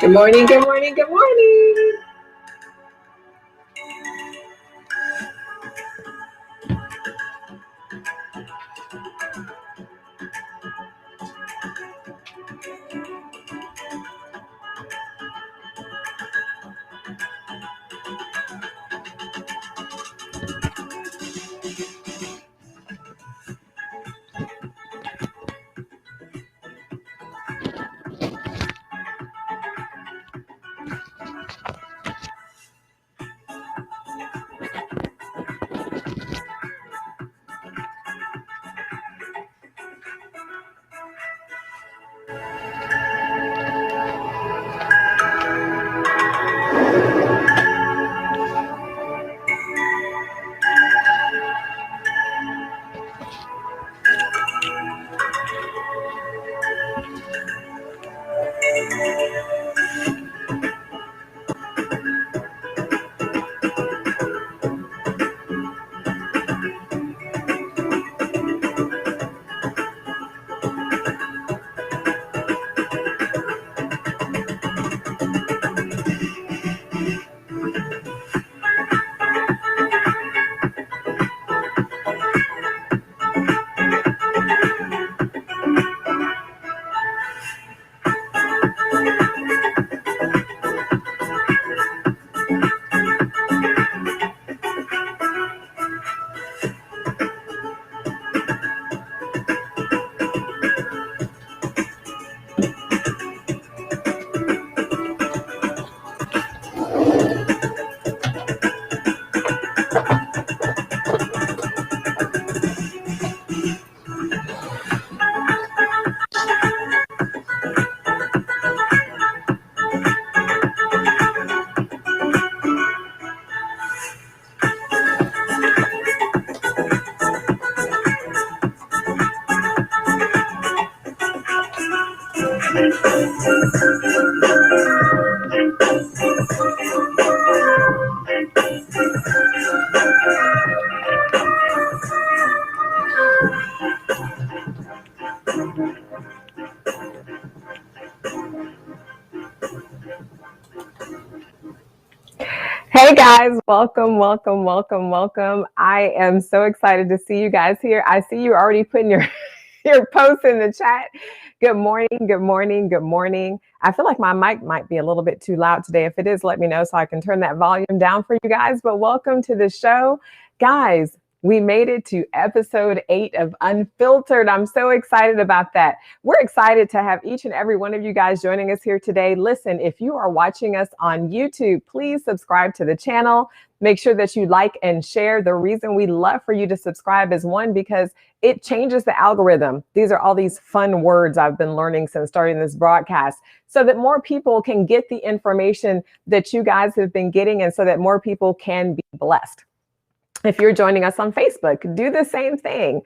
Good morning, good morning, good morning. Hey guys, welcome, welcome, welcome, welcome. I am so excited to see you guys here. I see you already putting your posts in the chat. Good morning, good morning, good morning. I feel like my mic might be a little bit too loud today. If it is, let me know so I can turn that volume down for you guys. But welcome to the show. Guys, we made it to episode 8 of Unfiltered. I'm so excited about that. We're excited to have each and every one of you guys joining us here today. Listen, if you are watching us on YouTube, please subscribe to the channel. Make sure that you like and share. The reason we love for you to subscribe is one, because it changes the algorithm. These are all these fun words I've been learning since starting this broadcast, so that more people can get the information that you guys have been getting, and so that more people can be blessed. If you're joining us on Facebook, do the same thing.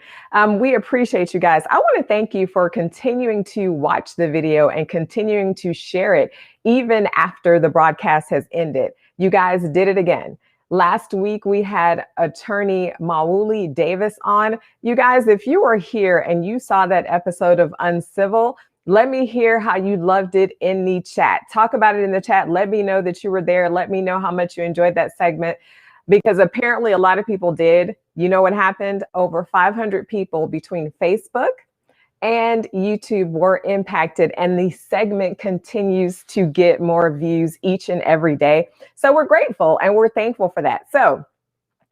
We appreciate you guys. I want to thank you for continuing to watch the video and continuing to share it even after the broadcast has ended. You guys did it again. Last week, we had attorney Mauli Davis on. You guys, if you were here and you saw that episode of Uncivil, let me hear how you loved it in the chat. Talk about it in the chat. Let me know that you were there. Let me know how much you enjoyed that segment, because apparently a lot of people did. You know what happened? Over 500 people between Facebook and YouTube were impacted, and the segment continues to get more views each and every day. So we're grateful and we're thankful for that. So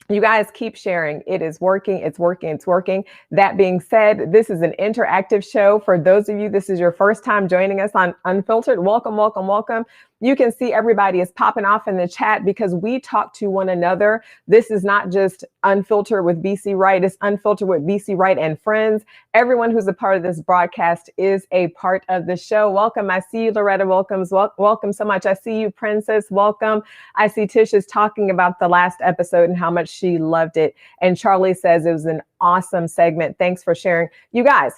you guys keep sharing. It is working. It's working. It's working. That being said, this is an interactive show. For those of you, this is your first time joining us on Unfiltered. Welcome, welcome, welcome. You can see everybody is popping off in the chat because we talk to one another. This is not just Unfiltered with BCWright. It's Unfiltered with BCWright and friends. Everyone who's a part of this broadcast is a part of the show. Welcome. I see you, Loretta. Welcome so much. I see you, Princess. Welcome. I see Tish is talking about the last episode and how much she loved it. And Charlie says it was an awesome segment. Thanks for sharing. You guys,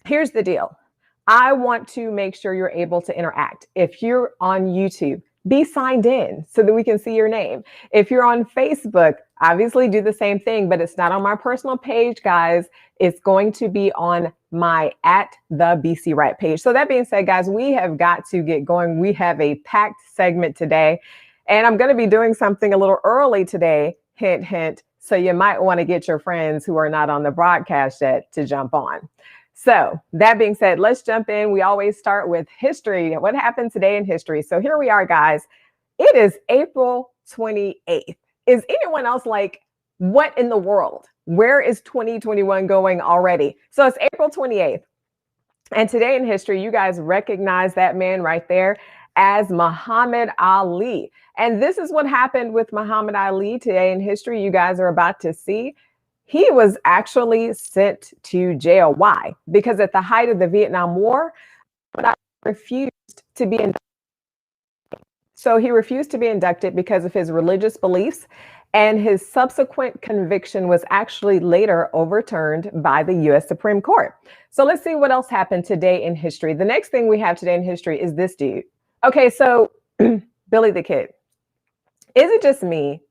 here's the deal. I want to make sure you're able to interact. If you're on YouTube, be signed in so that we can see your name. If you're on Facebook, obviously do the same thing, but it's not on my personal page, guys. It's going to be on my @the BCWright page. So that being said, guys, we have got to get going. We have a packed segment today, and I'm going to be doing something a little early today. Hint, hint. So you might want to get your friends who are not on the broadcast yet to jump on. So that being said, let's jump in. We always start with history. What happened today in history? So here we are, guys. It is April 28th. Is anyone else like, what in the world? Where is 2021 going already? So it's April 28th. And today in history, you guys recognize that man right there as Muhammad Ali. And this is what happened with Muhammad Ali today in history. You guys are about to see. He was actually sent to jail. Why? Because at the height of the Vietnam War, he refused to be inducted. So he refused to be inducted because of his religious beliefs, and his subsequent conviction was actually later overturned by the U.S. Supreme Court. So let's see what else happened today in history. The next thing we have today in history is this dude. Okay, so Billy the Kid. Is it just me?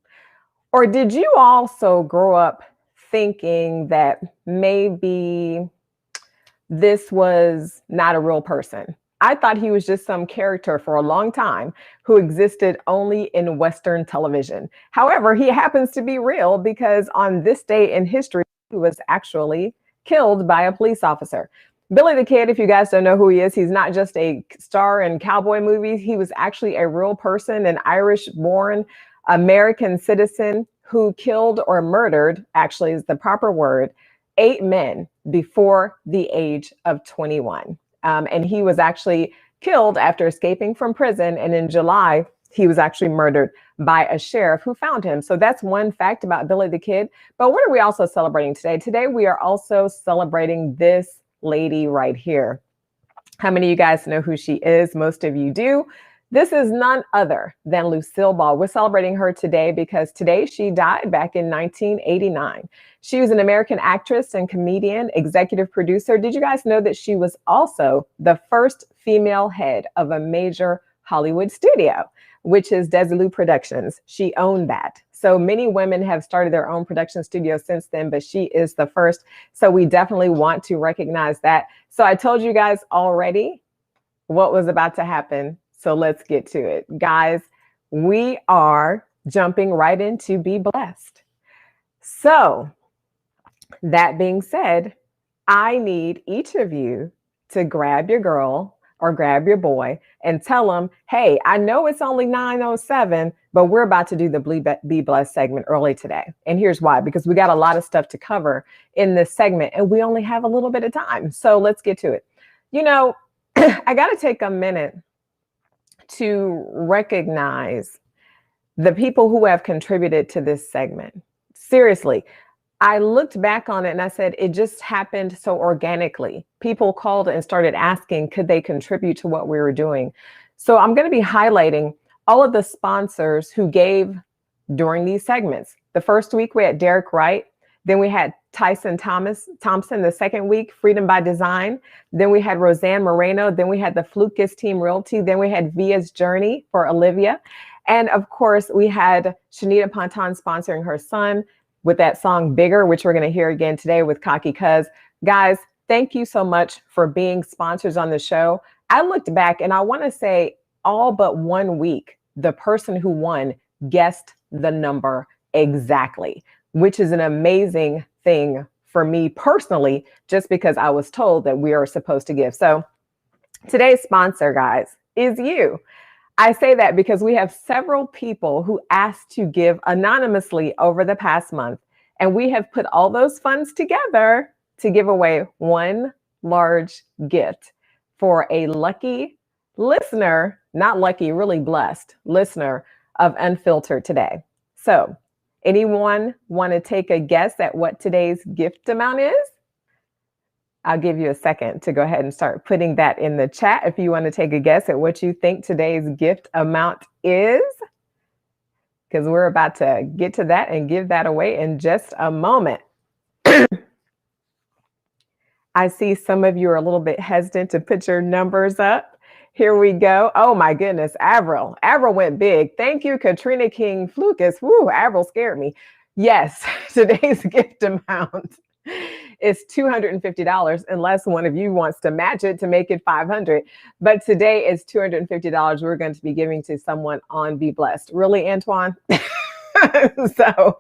Or did you also grow up thinking that maybe this was not a real person? I thought he was just some character for a long time who existed only in Western television. However, he happens to be real because on this day in history, he was actually killed by a police officer. Billy the Kid, if you guys don't know who he is, he's not just a star in cowboy movies. He was actually a real person, an Irish-born American citizen who killed or murdered, actually is the proper word, 8 men before the age of 21. And he was actually killed after escaping from prison. And in July, he was actually murdered by a sheriff who found him. So that's one fact about Billy the Kid. But what are we also celebrating today? Today, we are also celebrating this lady right here. How many of you guys know who she is? Most of you do. This is none other than Lucille Ball. We're celebrating her today because today she died back in 1989. She was an American actress and comedian, executive producer. Did you guys know that she was also the first female head of a major Hollywood studio, which is Desilu Productions? She owned that. So many women have started their own production studio since then, but she is the first. So we definitely want to recognize that. So I told you guys already what was about to happen. So let's get to it. Guys, we are jumping right into Be Blessed. So that being said, I need each of you to grab your girl or grab your boy and tell them, hey, I know it's only 9:07, but we're about to do the Be Blessed segment early today. And here's why, because we got a lot of stuff to cover in this segment and we only have a little bit of time. So let's get to it. You know, I got to take a minute to recognize the people who have contributed to this segment. Seriously, I looked back on it and I said, it just happened so organically. People called and started asking, could they contribute to what we were doing? So I'm going to be highlighting all of the sponsors who gave during these segments. The first week we had Derek Wright. Then we had Tyson Thompson. The second week, Freedom by Design. Then we had Roseanne Moreno. Then we had the Flukas Team Realty. Then we had Via's Journey for Olivia. And of course, we had Shanita Ponton sponsoring her son with that song Bigger, which we're going to hear again today with Cocky Cuz. Guys, thank you so much for being sponsors on the show. I looked back and I want to say all but 1 week, the person who won guessed the number exactly, which is an amazing thing for me personally, just because I was told that we are supposed to give. So today's sponsor, guys, is you. I say that because we have several people who asked to give anonymously over the past month, and we have put all those funds together to give away one large gift for a lucky listener, not lucky, really blessed listener of Unfiltered today. So anyone want to take a guess at what today's gift amount is? I'll give you a second to go ahead and start putting that in the chat if you want to take a guess at what you think today's gift amount is, because we're about to get to that and give that away in just a moment. I see some of you are a little bit hesitant to put your numbers up. Here we go. Oh my goodness, Avril. Avril went big. Thank you, Katrina King Flukas. Woo, Avril scared me. Yes, today's gift amount is $250 unless one of you wants to match it to make it $500. But today is $250 we're going to be giving to someone on Be Blessed. Really, Antoine? So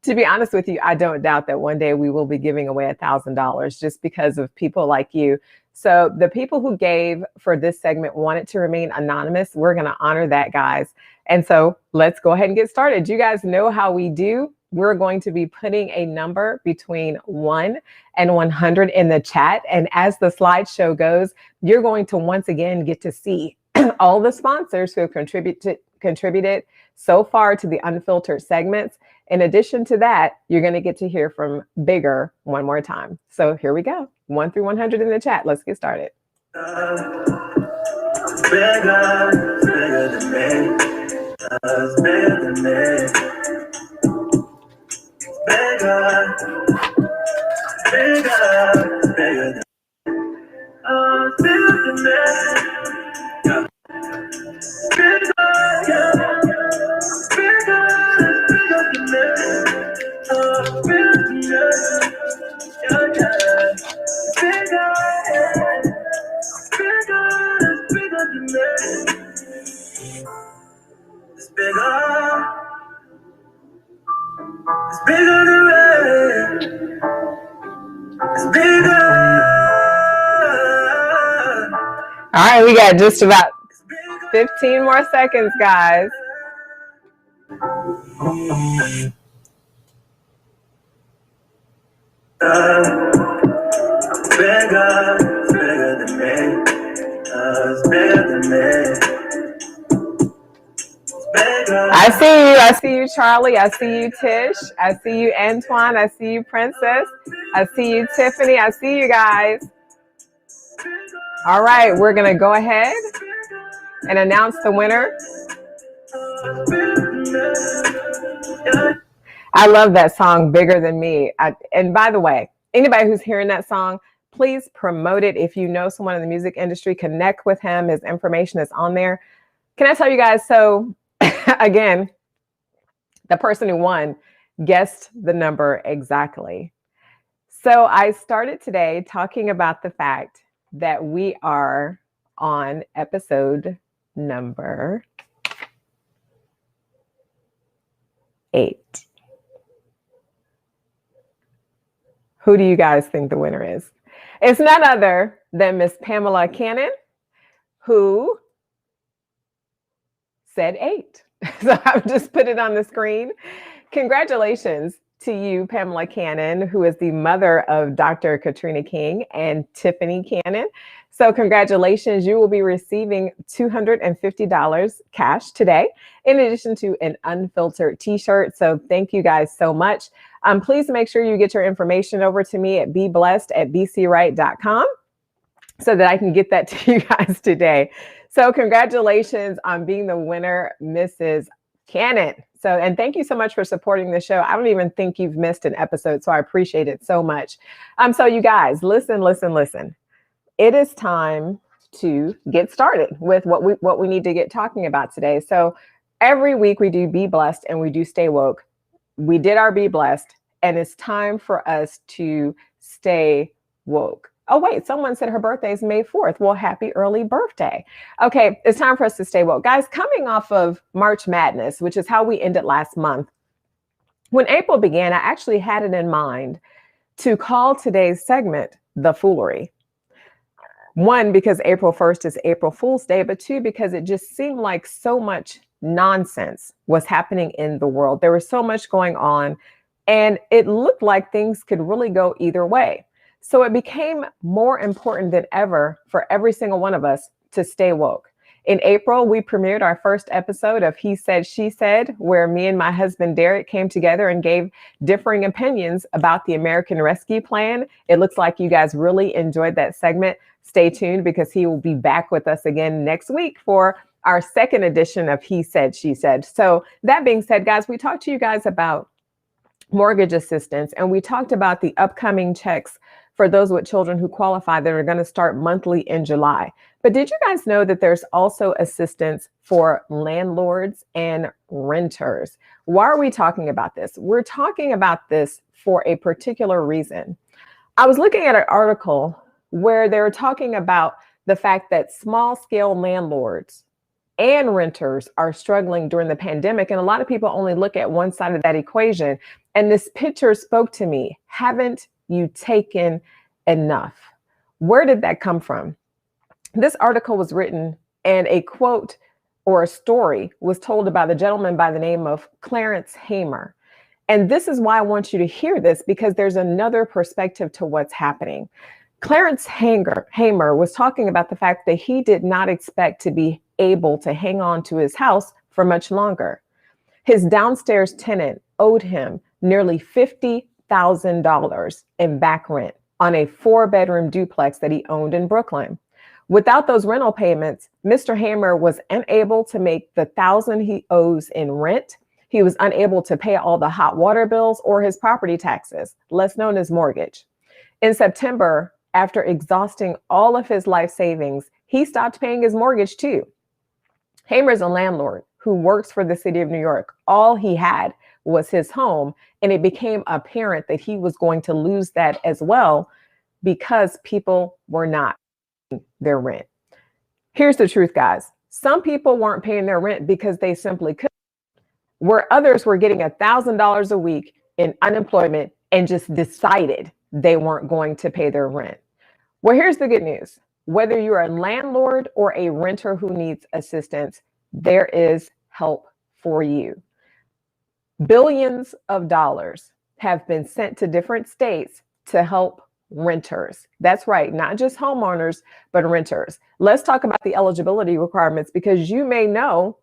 to be honest with you, I don't doubt that one day we will be giving away $1,000 just because of people like you. So the people who gave for this segment wanted to remain anonymous. We're going to honor that, guys. And so let's go ahead and get started. You guys know how we do. We're going to be putting a number between 1 and 100 in the chat. And as the slideshow goes, you're going to once again get to see all the sponsors who have contributed so far to the Unfiltered segments. In addition to that, you're going to get to hear from Bigger one more time. So here we go. 1 through 100 in the chat. Let's get started. Bigger than me. Bigger than me. Bigger. Bigger than All right, we got just about 15 more seconds, guys. Bigger than me. Bigger than me. I see you, Charlie. I see you, Tish. I see you, Antoine. I see you, Princess. I see you, Tiffany. I see you guys. All right, we're going to go ahead and announce the winner. I love that song, Bigger Than Me. And by the way, anybody who's hearing that song, please promote it. If you know someone in the music industry, connect with him. His information is on there. Can I tell you guys, so again, the person who won guessed the number exactly. So I started today talking about the fact that we are on episode number 8. Who do you guys think the winner is? It's none other than Miss Pamela Cannon, who said 8. So I've just put it on the screen. Congratulations to you, Pamela Cannon, who is the mother of Dr. Katrina King and Tiffany Cannon. So congratulations, you will be receiving $250 cash today, in addition to an Unfiltered t-shirt. So thank you guys so much. Please make sure you get your information over to me at beblessed@BCWright.com so that I can get that to you guys today. So congratulations on being the winner, Mrs. Cannon. So, and thank you so much for supporting the show. I don't even think you've missed an episode, so I appreciate it so much. So you guys, listen. It is time to get started with what we need to get talking about today. So every week we do Be Blessed and we do Stay Woke. We did our Be Blessed, and it's time for us to stay woke. Oh, wait, someone said her birthday is May 4th. Well, happy early birthday. Okay, it's time for us to stay woke. Guys, coming off of March Madness, which is how we ended last month, when April began, I actually had it in mind to call today's segment The Foolery. 1, because April 1st is April Fool's Day, but 2, because it just seemed like so much nonsense was happening in the world. There was so much going on, and it looked like things could really go either way. So it became more important than ever for every single one of us to stay woke. In April, we premiered our first episode of He Said, She Said, where me and my husband, Derek, came together and gave differing opinions about the American Rescue Plan. It looks like you guys really enjoyed that segment. Stay tuned, because he will be back with us again next week for our second edition of He Said, She Said. So that being said, guys, we talked to you guys about mortgage assistance, and we talked about the upcoming checks for those with children who qualify that are going to start monthly in July. But did you guys know that there's also assistance for landlords and renters? Why are we talking about this? We're talking about this for a particular reason. I was looking at an article where they were talking about the fact that small scale landlords and renters are struggling during the pandemic. And a lot of people only look at one side of that equation. And this picture spoke to me. Haven't you taken enough? Where did that come from? This article was written and a quote or a story was told about the gentleman by the name of Clarence Hamer. And this is why I want you to hear this, because there's another perspective to what's happening. Clarence Hamer was talking about the fact that he did not expect to be able to hang on to his house for much longer. His downstairs tenant owed him nearly $50,000 in back rent on a 4-bedroom duplex that he owned in Brooklyn. Without those rental payments, Mr. Hamer was unable to make the $1,000 he owes in rent. He was unable to pay all the hot water bills or his property taxes, less known as mortgage. In September, after exhausting all of his life savings, he stopped paying his mortgage too. Hamer is a landlord who works for the city of New York. All he had was his home, and it became apparent that he was going to lose that as well because people were not paying their rent. Here's the truth, guys. Some people weren't paying their rent because they simply couldn't, where others were getting $1,000 a week in unemployment and just decided they weren't going to pay their rent. Well, here's the good news. Whether you're a landlord or a renter who needs assistance, there is help for you. Billions of dollars have been sent to different states to help renters. That's right, not just homeowners, but renters. Let's talk about the eligibility requirements, because you may know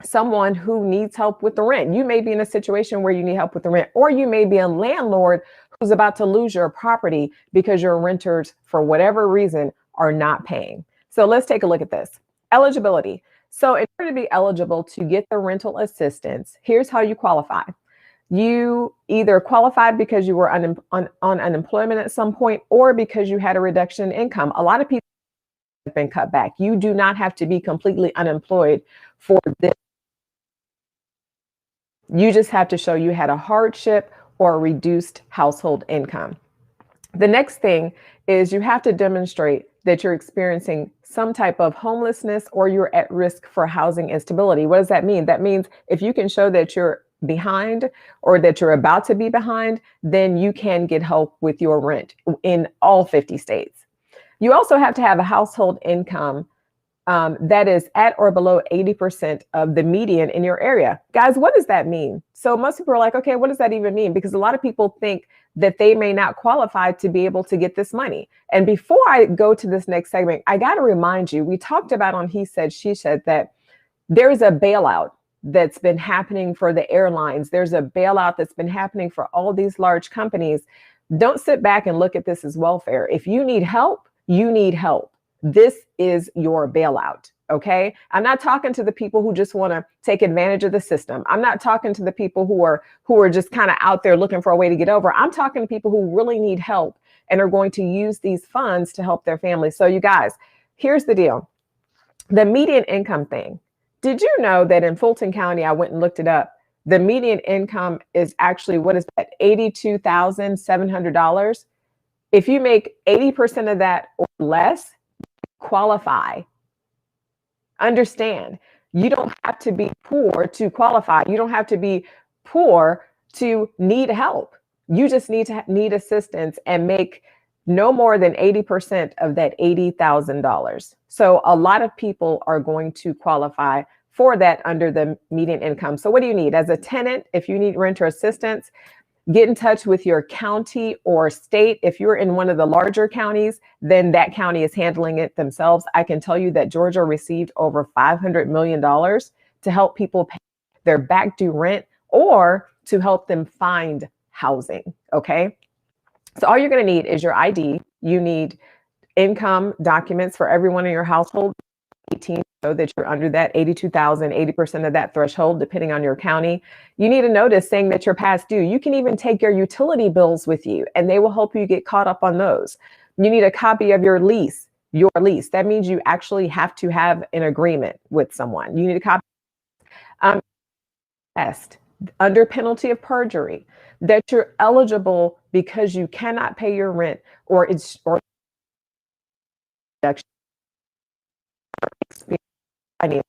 someone who needs help with the rent. You may be in a situation where you need help with the rent, or you may be a landlord who's about to lose your property because your renters, for whatever reason, are not paying. So let's take a look at this. Eligibility. So in order to be eligible to get the rental assistance, here's how you qualify. You either qualified because you were on unemployment at some point, or because you had a reduction in income. A lot of people have been cut back. You do not have to be completely unemployed for this. You just have to show you had a hardship or a reduced household income. The next thing is you have to demonstrate that you're experiencing some type of homelessness or you're at risk for housing instability. What does that mean? That means if you can show that you're behind or that you're about to be behind, then you can get help with your rent in all 50 states. You also have to have a household income that is at or below 80% of the median in your area. Guys, what does that mean? So most people are like, okay, what does that even mean? Because a lot of people think that they may not qualify to be able to get this money. And before I go to this next segment, I got to remind you, we talked about on He Said, She Said that there's a bailout that's been happening for the airlines. There's a bailout that's been happening for all these large companies. Don't sit back and look at this as welfare. If you need help, you need help. This is your bailout, okay? I'm not talking to the people who just want to take advantage of the system. I'm not talking to the people who are just kind of out there looking for a way to get over. I'm talking to people who really need help and are going to use these funds to help their families. So you guys, here's the deal. The median income thing. Did you know that in Fulton County, I went and looked it up, the median income is actually, what is that, $82,700? If you make 80% of that or less, qualify. Understand, you don't have to be poor to qualify. You don't have to be poor to need help. You just need assistance and make no more than 80% of that $80,000. So a lot of people are going to qualify for that under the median income. So what do you need? As a tenant, if you need renter assistance, get in touch with your county or state. If you're in one of the larger counties, then that county is handling it themselves. I can tell you that Georgia received over $500 million to help people pay their back due rent or to help them find housing, okay? So all you're gonna need is your ID. You need income documents for everyone in your household, 18, so that you're under that 82,000, 80% of that threshold, depending on your county. You need a notice saying that you're past due. You can even take your utility bills with you and they will help you get caught up on those. You need a copy of your lease, your lease. That means you actually have to have an agreement with someone. You need a copy test under penalty of perjury that you're eligible because you cannot pay your rent or it's or I mean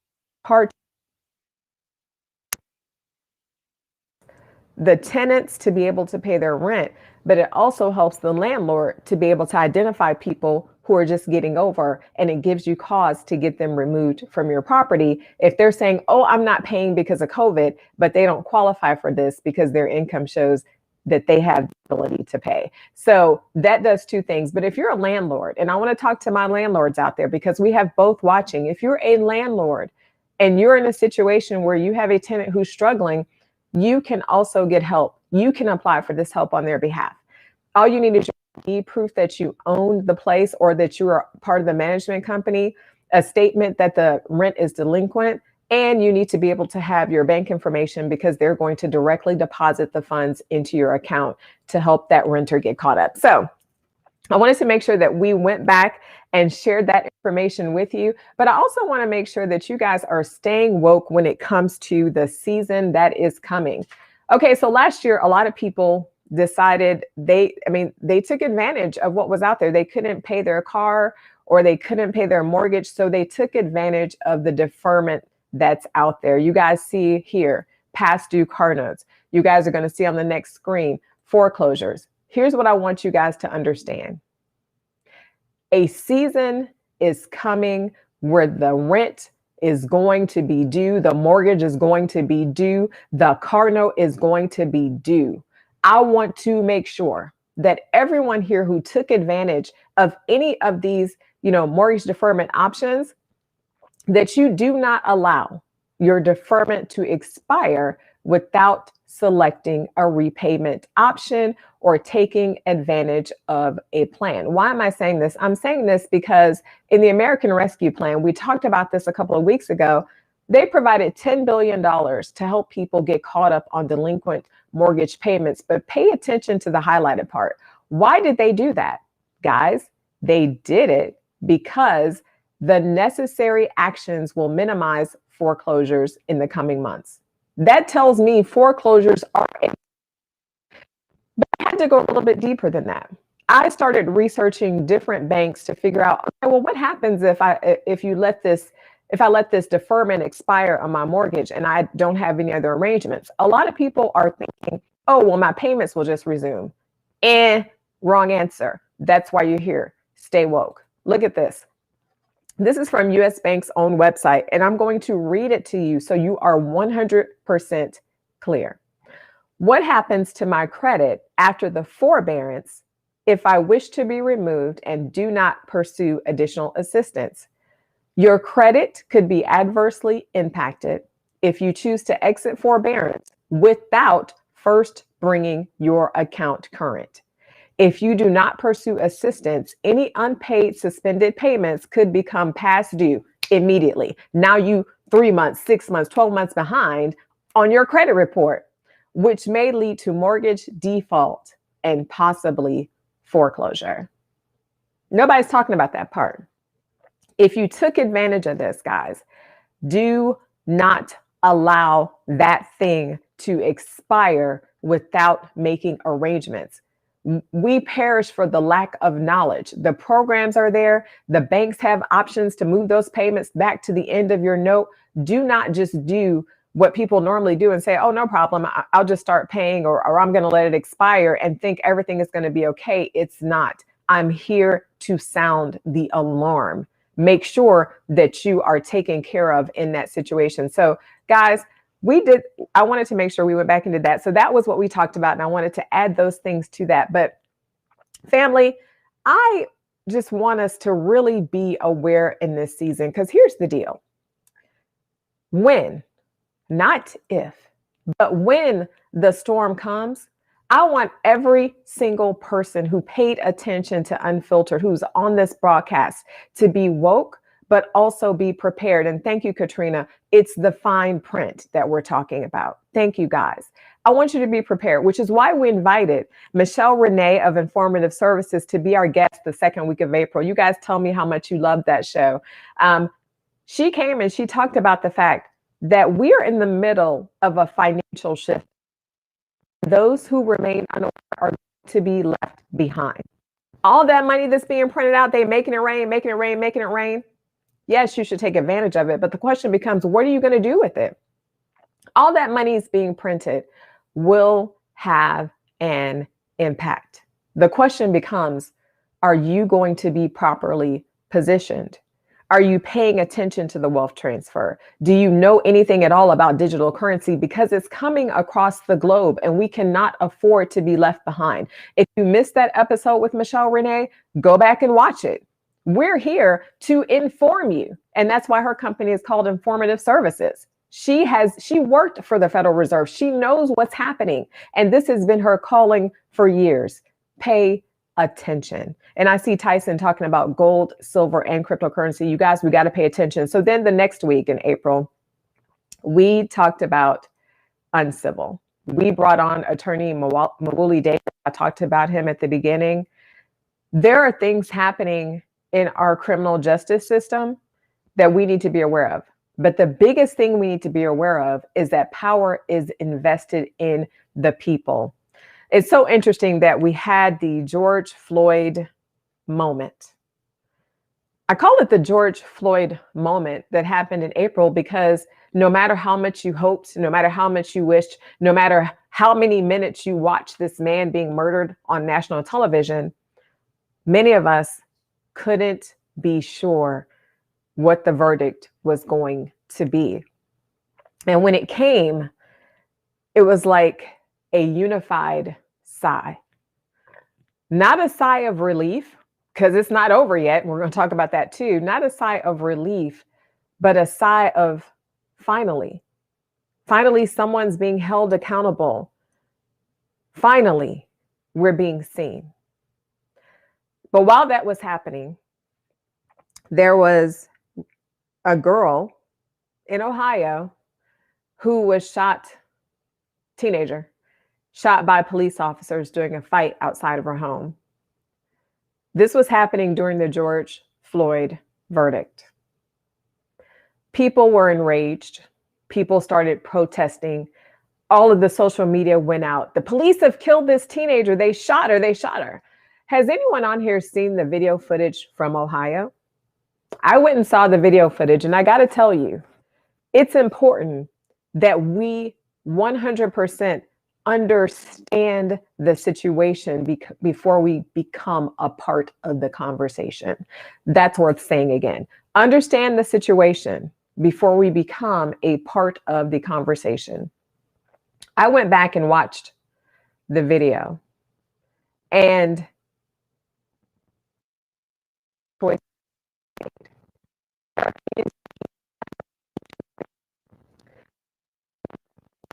hard the tenants to be able to pay their rent, but it also helps the landlord to be able to identify people who are just getting over, and it gives you cause to get them removed from your property. If they're saying, oh, I'm not paying because of COVID, but they don't qualify for this because their income shows that they have the ability to pay. So that does two things. But if you're a landlord, and I want to talk to my landlords out there because we have both watching, if you're a landlord and you're in a situation where you have a tenant who's struggling, you can also get help. You can apply for this help on their behalf. All you need is your proof that you own the place or that you are part of the management company, a statement that the rent is delinquent, and you need to be able to have your bank information because they're going to directly deposit the funds into your account to help that renter get caught up. So I wanted to make sure that we went back and shared that information with you. But I also want to make sure that you guys are staying woke when it comes to the season that is coming. Okay, so last year, a lot of people decided they took advantage of what was out there. They couldn't pay their car or they couldn't pay their mortgage. So they took advantage of the deferment that's out there. You guys see here, past due car notes. You guys are going to see on the next screen, foreclosures. Here's what I want you guys to understand. A season is coming where the rent is going to be due, the mortgage is going to be due, the car note is going to be due. I want to make sure that everyone here who took advantage of any of these, mortgage deferment options, that you do not allow your deferment to expire without selecting a repayment option or taking advantage of a plan. Why am I saying this? I'm saying this because in the American Rescue Plan, we talked about this a couple of weeks ago. They provided $10 billion to help people get caught up on delinquent mortgage payments, but pay attention to the highlighted part. Why did they do that? Guys, they did it because the necessary actions will minimize foreclosures in the coming months. That tells me foreclosures are, but I had to go a little bit deeper than that. I started researching different banks to figure out, okay, well, what happens if I let this deferment expire on my mortgage and I don't have any other arrangements? A lot of people are thinking, oh, well, my payments will just resume. Wrong answer. That's why you're here. Stay woke. Look at this. This is from US Bank's own website, and I'm going to read it to you so you are 100% clear. What happens to my credit after the forbearance if I wish to be removed and do not pursue additional assistance? Your credit could be adversely impacted if you choose to exit forbearance without first bringing your account current. If you do not pursue assistance, any unpaid suspended payments could become past due immediately. Now you 3 months, 6 months, 12 months behind on your credit report, which may lead to mortgage default and possibly foreclosure. Nobody's talking about that part. If you took advantage of this, guys, do not allow that thing to expire without making arrangements. We perish for the lack of knowledge. The programs are there. The banks have options to move those payments back to the end of your note. Do not just do what people normally do and say, oh, no problem, I'll just start paying or I'm going to let it expire and think everything is going to be okay. It's not. I'm here to sound the alarm. Make sure that you are taken care of in that situation. So guys, I wanted to make sure we went back and did that. So that was what we talked about. And I wanted to add those things to that. But family, I just want us to really be aware in this season, because here's the deal. When, not if, but when the storm comes, I want every single person who paid attention to Unfiltered, who's on this broadcast, to be woke, but also be prepared. And thank you, Katrina. It's the fine print that we're talking about. Thank you, guys. I want you to be prepared, which is why we invited Michelle Renee of Informative Services to be our guest the second week of April. You guys tell me how much you loved that show. She came and she talked about the fact that we're in the middle of a financial shift. Those who remain unaware are to be left behind. All that money that's being printed out, they making it rain, making it rain, making it rain. Yes, you should take advantage of it. But the question becomes, what are you going to do with it? All that money is being printed will have an impact. The question becomes, are you going to be properly positioned? Are you paying attention to the wealth transfer? Do you know anything at all about digital currency? Because it's coming across the globe and we cannot afford to be left behind. If you missed that episode with Michelle Renee, go back and watch it. We're here to inform you. And that's why her company is called Informative Services. She worked for the Federal Reserve. She knows what's happening. And this has been her calling for years. Pay attention. And I see Tyson talking about gold, silver, and cryptocurrency. You guys, we got to pay attention. So then the next week in April, we talked about uncivil. We brought on attorney Mawuli Davis. I talked about him at the beginning. There are things happening in our criminal justice system that we need to be aware of. But the biggest thing we need to be aware of is that power is invested in the people. It's so interesting that we had the George Floyd moment. I call it the George Floyd moment that happened in April because no matter how much you hoped, no matter how much you wished, no matter how many minutes you watched this man being murdered on national television, many of us couldn't be sure what the verdict was going to be. And when it came, it was like a unified sigh. Not a sigh of relief, because it's not over yet. We're going to talk about that too. Not a sigh of relief, but a sigh of finally. Finally, someone's being held accountable. Finally, we're being seen. But while that was happening, there was a girl in Ohio who was teenager, shot by police officers during a fight outside of her home. This was happening during the George Floyd verdict. People were enraged. People started protesting. All of the social media went out. The police have killed this teenager. They shot her. They shot her. Has anyone on here seen the video footage from Ohio? I went and saw the video footage, and I got to tell you, it's important that we 100% understand the situation before we become a part of the conversation. That's worth saying again. Understand the situation before we become a part of the conversation. I went back and watched the video, and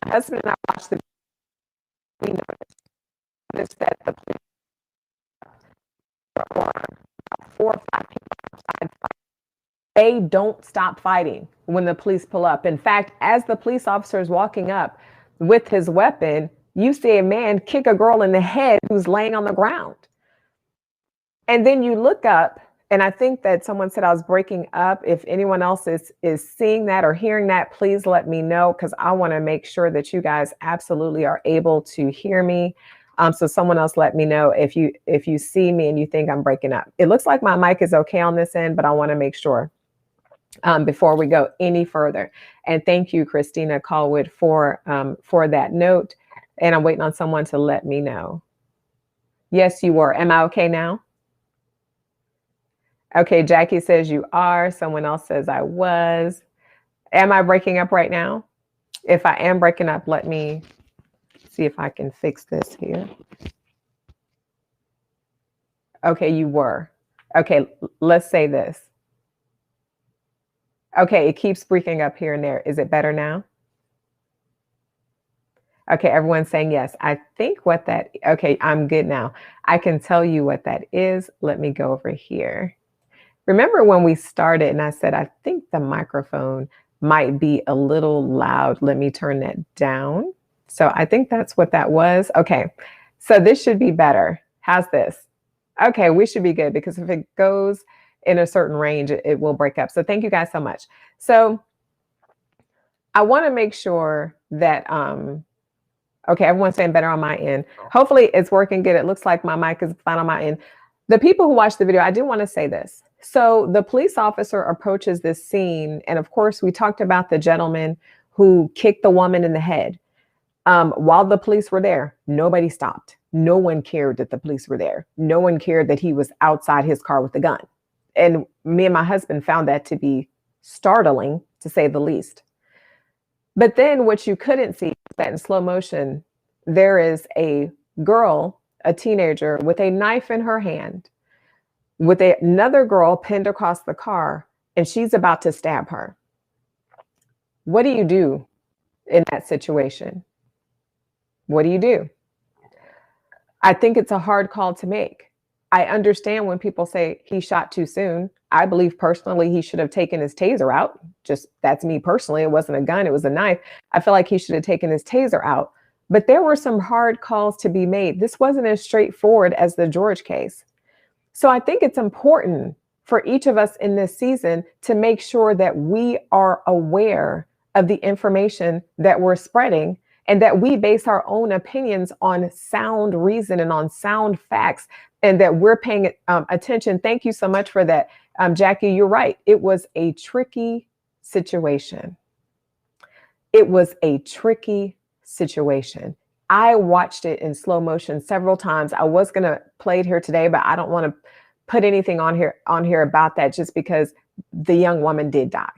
my husband and I watched the video. We noticed that the police were 4 or 5 people outside. They don't stop fighting when the police pull up. In fact, as the police officer is walking up with his weapon, you see a man kick a girl in the head who's laying on the ground. And then you look up, and I think that someone said I was breaking up. If anyone else is seeing that or hearing that, please let me know, because I want to make sure that you guys absolutely are able to hear me. So someone else let me know if you see me and you think I'm breaking up. It looks like my mic is okay on this end, but I want to make sure before we go any further. And thank you, Christina Colwood, for that note. And I'm waiting on someone to let me know. Yes, you were. Am I okay now? Okay, Jackie says you are. Someone else says I was. Am I breaking up right now? If I am breaking up, let me see if I can fix this here. Okay, you were. Okay, let's say this. Okay, it keeps breaking up here and there. Is it better now? Okay, everyone's saying yes. I think okay, I'm good now. I can tell you what that is. Let me go over here. Remember when we started and I said, I think the microphone might be a little loud. Let me turn that down. So I think that's what that was. Okay. So this should be better. How's this? Okay, we should be good because if it goes in a certain range, it will break up. So thank you guys so much. So I want to make sure that, okay, everyone's saying better on my end. Hopefully it's working good. It looks like my mic is fine on my end. The people who watch the video, I do want to say this. So the police officer approaches this scene. And of course, we talked about the gentleman who kicked the woman in the head. While the police were there, nobody stopped. No one cared that the police were there. No one cared that he was outside his car with a gun. And me and my husband found that to be startling, to say the least. But then what you couldn't see is that in slow motion, there is a girl, a teenager, with a knife in her hand, with another girl pinned across the car, and she's about to stab her. What do you do in that situation? What do you do? I think it's a hard call to make. I understand when people say he shot too soon. I believe personally he should have taken his taser out. Just that's me personally. It wasn't a gun, it was a knife. I feel like he should have taken his taser out. But there were some hard calls to be made. This wasn't as straightforward as the George case. So I think it's important for each of us in this season to make sure that we are aware of the information that we're spreading and that we base our own opinions on sound reason and on sound facts, and that we're paying attention. Thank you so much for that, Jackie. You're right. It was a tricky situation. It was a tricky situation. I watched it in slow motion several times. I was going to play it here today, but I don't want to put anything on here about that just because the young woman did die.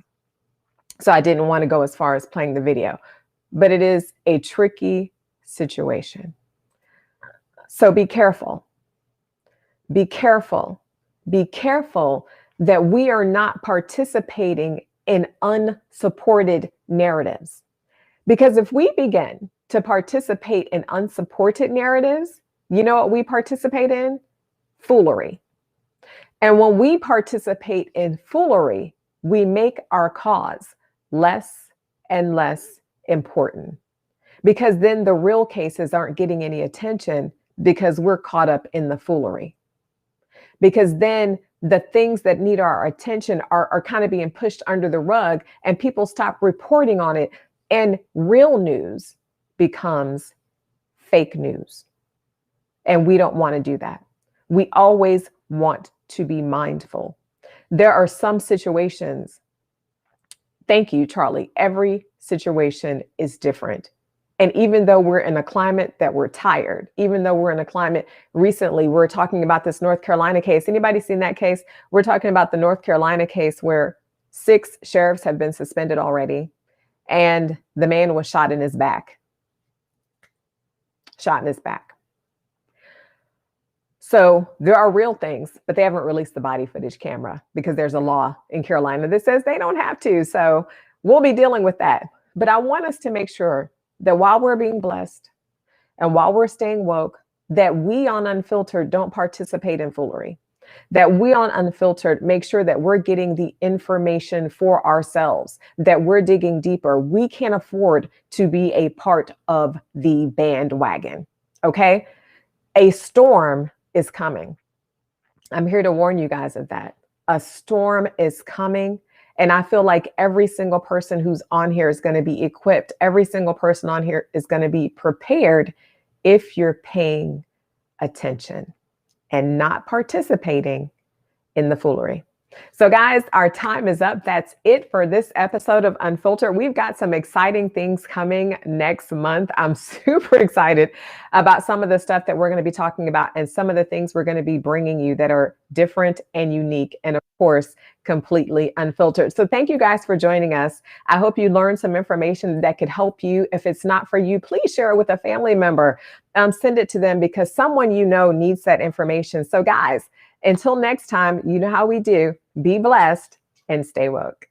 So I didn't want to go as far as playing the video. But it is a tricky situation. So be careful. Be careful. Be careful that we are not participating in unsupported narratives. Because if we begin to participate in unsupported narratives, you know what we participate in? Foolery. And when we participate in foolery, we make our cause less and less important, because then the real cases aren't getting any attention because we're caught up in the foolery. Because then the things that need our attention are kind of being pushed under the rug and people stop reporting on it, and real news becomes fake news. And we don't want to do that. We always want to be mindful. There are some situations. Thank you, Charlie. Every situation is different. And even though we're in a climate that we're tired, even though we're in a climate recently, we're talking about this North Carolina case. Anybody seen that case? We're talking about the North Carolina case where 6 sheriffs have been suspended already. And the man was shot in his back. Shot in his back. So there are real things, but they haven't released the body footage camera because there's a law in Carolina that says they don't have to. So we'll be dealing with that. But I want us to make sure that while we're being blessed and while we're staying woke, that we on Unfiltered don't participate in foolery. That we on Unfiltered make sure that we're getting the information for ourselves, that we're digging deeper. We can't afford to be a part of the bandwagon. Okay? A storm is coming. I'm here to warn you guys of that. A storm is coming. And I feel like every single person who's on here is going to be equipped. Every single person on here is going to be prepared if you're paying attention and not participating in the foolery. So guys, our time is up. That's it for this episode of Unfiltered. We've got some exciting things coming next month. I'm super excited about some of the stuff that we're going to be talking about and some of the things we're going to be bringing you that are different and unique and of course, completely unfiltered. So thank you guys for joining us. I hope you learned some information that could help you. If it's not for you, please share it with a family member. Send it to them because someone you know needs that information. So guys, until next time, you know how we do. Be blessed and stay woke.